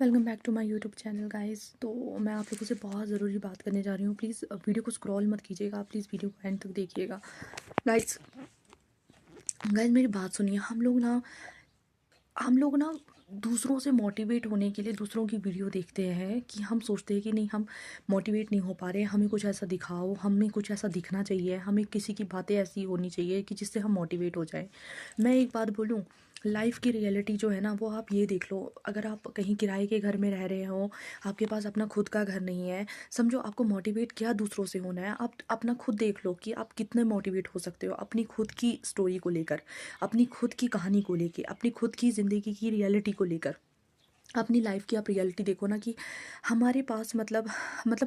Welcome back to my YouTube channel guys. तो मैं आप लोगों से बहुत ज़रूरी बात करने जा रही हूँ। प्लीज़ वीडियो को स्क्रॉल मत कीजिएगा, प्लीज़ वीडियो को एंड तक देखिएगा। गाइस गाइस मेरी बात सुनिए। हम लोग ना दूसरों से मोटिवेट होने के लिए दूसरों की वीडियो देखते हैं कि हम सोचते हैं कि नहीं, हम मोटिवेट नहीं हो पा रहे, हमें कुछ ऐसा दिखाओ, हमें कुछ ऐसा दिखना चाहिए, हमें किसी की बातें ऐसी होनी चाहिए कि जिससे हम मोटिवेट हो जाए। मैं एक बात बोलूँ, लाइफ की रियलिटी जो है ना वो आप ये देख लो। अगर आप कहीं किराए के घर में रह रहे हो, आपके पास अपना खुद का घर नहीं है, समझो आपको मोटिवेट क्या दूसरों से होना है। आप अपना खुद देख लो कि आप कितने मोटिवेट हो सकते हो अपनी खुद की स्टोरी को लेकर, अपनी खुद की कहानी को लेके, अपनी खुद की ज़िंदगी की रियलिटी को लेकर। अपनी लाइफ की आप रियलिटी देखो ना कि हमारे पास मतलब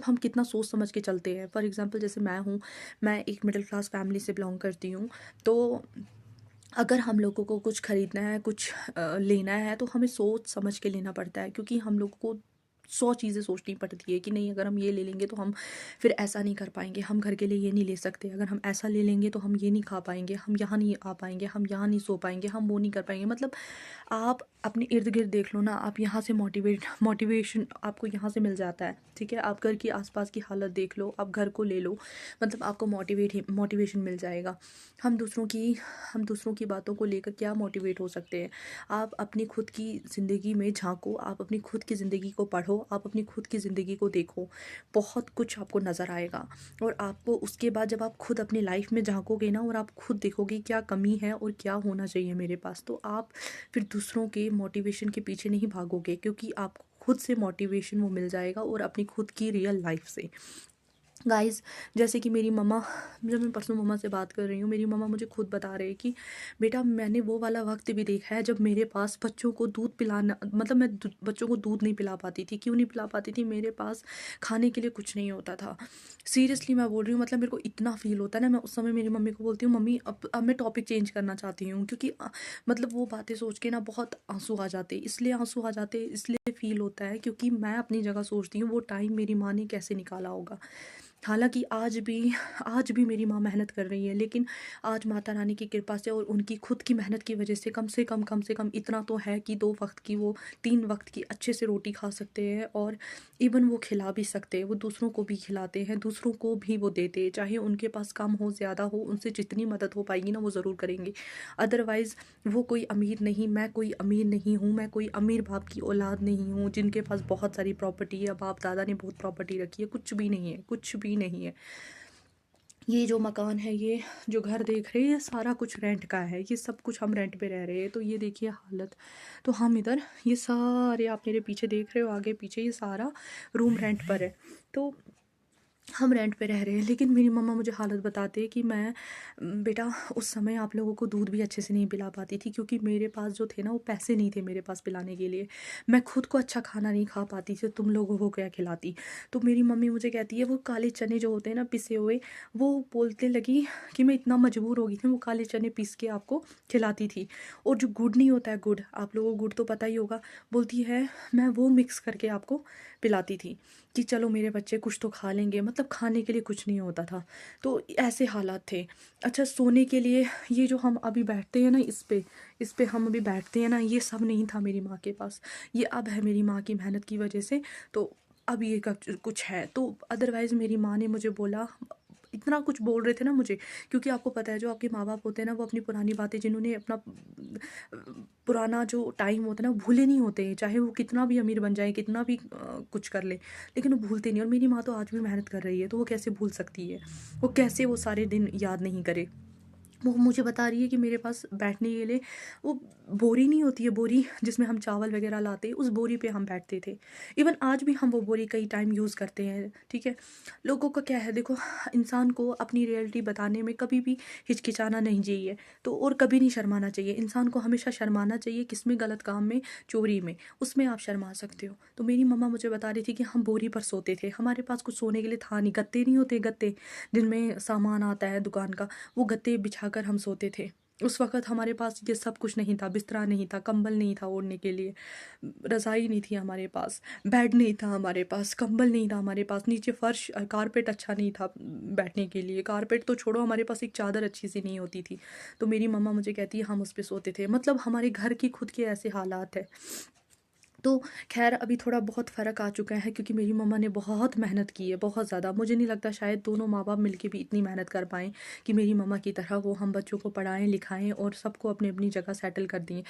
हम कितना सोच समझ के चलते हैं। फॉर एग्जांपल जैसे मैं हूँ, मैं एक मिडिल क्लास फैमिली से बिलोंग करती हूँ। तो अगर हम लोगों को कुछ खरीदना है, कुछ लेना है, तो हमें सोच समझ के लेना पड़ता है, क्योंकि हम लोगों को 100 चीज़ें सोचनी पड़ती है कि नहीं, अगर हम ये ले लेंगे तो हम फिर ऐसा नहीं कर पाएंगे, हम घर के लिए ये नहीं ले सकते, अगर हम ऐसा ले लेंगे तो हम ये नहीं खा पाएंगे, हम यहाँ नहीं आ पाएंगे, हम यहाँ नहीं सो पाएंगे, हम वो नहीं कर पाएंगे। मतलब आप अपने इर्द गिर्द देख लो ना, आप यहाँ से मोटिवेशन आपको यहाँ से मिल जाता है। ठीक है, आप घर की आसपास की हालत देख लो, आप घर को ले लो, मतलब आपको मोटिवेशन मिल जाएगा। हम दूसरों की हम दूसरों की बातों को लेकर क्या मोटिवेट हो सकते हैं। आप अपनी खुद की ज़िंदगी में झांको, आप अपनी खुद की ज़िंदगी को पढ़ो, आप अपनी खुद की ज़िंदगी को देखो, बहुत कुछ आपको नज़र आएगा। और आपको उसके बाद जब आप खुद अपनी लाइफ में झांकोगे ना, और आप खुद देखोगे क्या कमी है और क्या होना चाहिए मेरे पास, तो आप फिर दूसरों के मोटिवेशन के पीछे नहीं भागोगे, क्योंकि आपको खुद से मोटिवेशन वो मिल जाएगा, और अपनी खुद की रियल लाइफ से। गाइस, जैसे कि मेरी मम्मा, जब मैं परसों मम्मा से बात कर रही हूँ, मेरी मम्मा मुझे खुद बता रहे हैं कि बेटा, मैंने वो वाला वक्त भी देखा है जब मेरे पास बच्चों को दूध पिलाना, मतलब मैं बच्चों को दूध नहीं पिला पाती थी। क्यों नहीं पिला पाती थी? मेरे पास खाने के लिए कुछ नहीं होता था। सीरियसली मैं बोल रही हूँ, मतलब मेरे को इतना फील होता है ना, मैं उस समय मेरी मम्मी को बोलती हूँ, मम्मी अब मैं टॉपिक चेंज करना चाहती हूँ, क्योंकि मतलब वो बातें सोच के ना बहुत आंसू आ जाते, इसलिए आंसू आ जाते, इसलिए फील होता है क्योंकि मैं अपनी जगह सोचती हूँ वो टाइम मेरी माँ ने कैसे निकाला होगा। हालाँकि आज भी मेरी माँ मेहनत कर रही है, लेकिन आज माता रानी की कृपा से और उनकी खुद की मेहनत की वजह से कम से कम इतना तो है कि 2 वक़्त की, वो 3 वक़्त की अच्छे से रोटी खा सकते हैं, और इवन वो खिला भी सकते हैं, वो दूसरों को भी खिलाते हैं, दूसरों को भी वो देते हैं। चाहे उनके पास कम हो, ज़्यादा हो, उनसे जितनी मदद हो पाएगी ना वो ज़रूर करेंगे। अदरवाइज़ वो कोई अमीर नहीं, मैं कोई अमीर नहीं हूँ, मैं कोई अमीर बाप की औलाद नहीं हूँ जिनके पास बहुत सारी प्रॉपर्टी है, बाप-दादा ने बहुत प्रॉपर्टी रखी है, कुछ भी नहीं है, कुछ भी नहीं है। ये जो मकान है, ये जो घर देख रहे हैं, ये सारा कुछ रेंट का है, ये सब कुछ हम रेंट पे रह रहे हैं। तो ये देखिए हालत। तो हम इधर, ये सारे आप मेरे पीछे देख रहे हो, आगे पीछे ये सारा रूम रेंट पर है। तो हम रेंट पे रह रहे हैं, लेकिन मेरी मम्मा मुझे हालत बताते हैं कि मैं बेटा, उस समय आप लोगों को दूध भी अच्छे से नहीं पिला पाती थी, क्योंकि मेरे पास जो थे ना वो पैसे नहीं थे मेरे पास पिलाने के लिए। मैं खुद को अच्छा खाना नहीं खा पाती थी, तुम लोगों को क्या खिलाती। तो मेरी मम्मी मुझे कहती है, वो काले चने जो होते हैं ना पिसे हुए, वो बोलते लगी कि मैं इतना मजबूर हो गई थी, वो काले चने पीस के आपको खिलाती थी। और जो गुड़ नहीं होता है, गुड़, आप लोगों को गुड़ तो पता ही होगा, बोलती है मैं वो मिक्स करके आपको पिलाती थी कि चलो मेरे बच्चे कुछ तो खा लेंगे। मतलब खाने के लिए कुछ नहीं होता था। तो ऐसे हालात थे। अच्छा, सोने के लिए ये जो हम अभी बैठते हैं ना, इस पे हम अभी बैठते हैं ना, ये सब नहीं था मेरी माँ के पास। ये अब है मेरी माँ की मेहनत की वजह से। तो अब ये कुछ है। तो अदरवाइज़ मेरी माँ ने मुझे बोला, इतना कुछ बोल रहे थे ना मुझे, क्योंकि आपको पता है जो आपके माँ बाप होते हैं ना, वो अपनी पुरानी बातें, जिन्होंने अपना पुराना जो टाइम होता है ना, वो भूले नहीं होते हैं, चाहे वो कितना भी अमीर बन जाए, कितना भी कुछ कर ले, लेकिन वो भूलते नहीं। और मेरी माँ तो आज भी मेहनत कर रही है, तो वो कैसे भूल सकती है? वो कैसे वो सारे दिन याद नहीं करे? वो मुझे बता रही है कि मेरे पास बैठने के लिए वो बोरी नहीं होती है, बोरी जिसमें हम चावल वगैरह लाते हैं, उस बोरी पे हम बैठते थे। इवन आज भी हम वो बोरी कई टाइम यूज़ करते हैं। ठीक है, लोगों का क्या है देखो, इंसान को अपनी रियलिटी बताने में कभी भी हिचकिचाना नहीं चाहिए, तो और कभी नहीं शर्माना चाहिए। इंसान को हमेशा शर्माना चाहिए, किसमें? गलत काम में, चोरी में, उसमें आप शर्मा सकते हो। तो मेरी मम्मा मुझे बता रही थी कि हम बोरी पर सोते थे, हमारे पास कुछ सोने के लिए था नहीं, गत्ते नहीं होते, गत्ते जिनमें सामान आता है दुकान का, वो गत्ते बिछाकर हम सोते थे। उस वक़्त हमारे पास ये सब कुछ नहीं था, बिस्तरा नहीं था, कंबल नहीं था ओढ़ने के लिए, रज़ाई नहीं थी हमारे पास, बेड नहीं था हमारे पास, कंबल नहीं था हमारे पास, नीचे फ़र्श कारपेट अच्छा नहीं था बैठने के लिए, कारपेट तो छोड़ो, हमारे पास एक चादर अच्छी-सी नहीं होती थी। तो मेरी मम्मा मुझे कहती है हम उस पे सोते थे। मतलब हमारे घर की खुद के ऐसे हालात हैं। तो ख़ैर अभी थोड़ा बहुत फ़र्क आ चुका है, क्योंकि मेरी मम्मा ने बहुत मेहनत की है, बहुत ज़्यादा। मुझे नहीं लगता शायद दोनों माँ-बाप मिलके भी इतनी मेहनत कर पाएँ कि मेरी मम्मा की तरह वो हम बच्चों को पढ़ाएँ, लिखाएँ और सबको अपनी-अपनी जगह सेटल कर दें।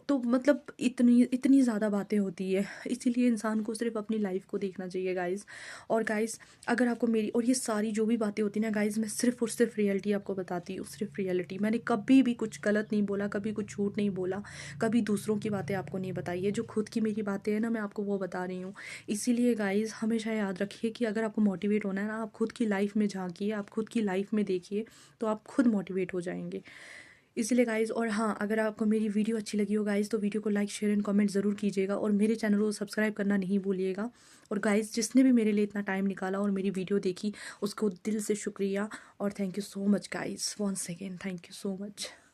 तो मतलब इतनी इतनी ज़्यादा बातें होती है, इसीलिए इंसान को सिर्फ़ अपनी लाइफ़ को देखना चाहिए गाइज़। और गाइज़, अगर आपको मेरी और ये सारी जो भी बातें होती हैं ना गाइज़, मैं सिर्फ़ और सिर्फ़ रियलिटी आपको बताती हूँ, सिर्फ़ रियलिटी। मैंने कभी भी कुछ गलत नहीं बोला, कभी कुछ झूठ नहीं बोला, कभी दूसरों की बातें आपको नहीं बताई है। जो खुद की मेरी बातें हैं ना, मैं आपको वो बता रही हूँ। इसीलिए गाइज़, हमेशा याद रखिए कि अगर आपको मोटिवेट होना है ना, आप खुद की लाइफ़ में झाँकिए, आप खुद की लाइफ़ में देखिए, तो आप खुद मोटिवेट हो जाएँगे। इसलिए गाइज़, और हाँ, अगर आपको मेरी वीडियो अच्छी लगी हो गाइज़, तो वीडियो को लाइक, शेयर एंड कमेंट ज़रूर कीजिएगा और मेरे चैनल को सब्सक्राइब करना नहीं भूलिएगा। और गाइज़, जिसने भी मेरे लिए इतना टाइम निकाला और मेरी वीडियो देखी, उसको दिल से शुक्रिया और thank you so much guys. Once again thank you so much.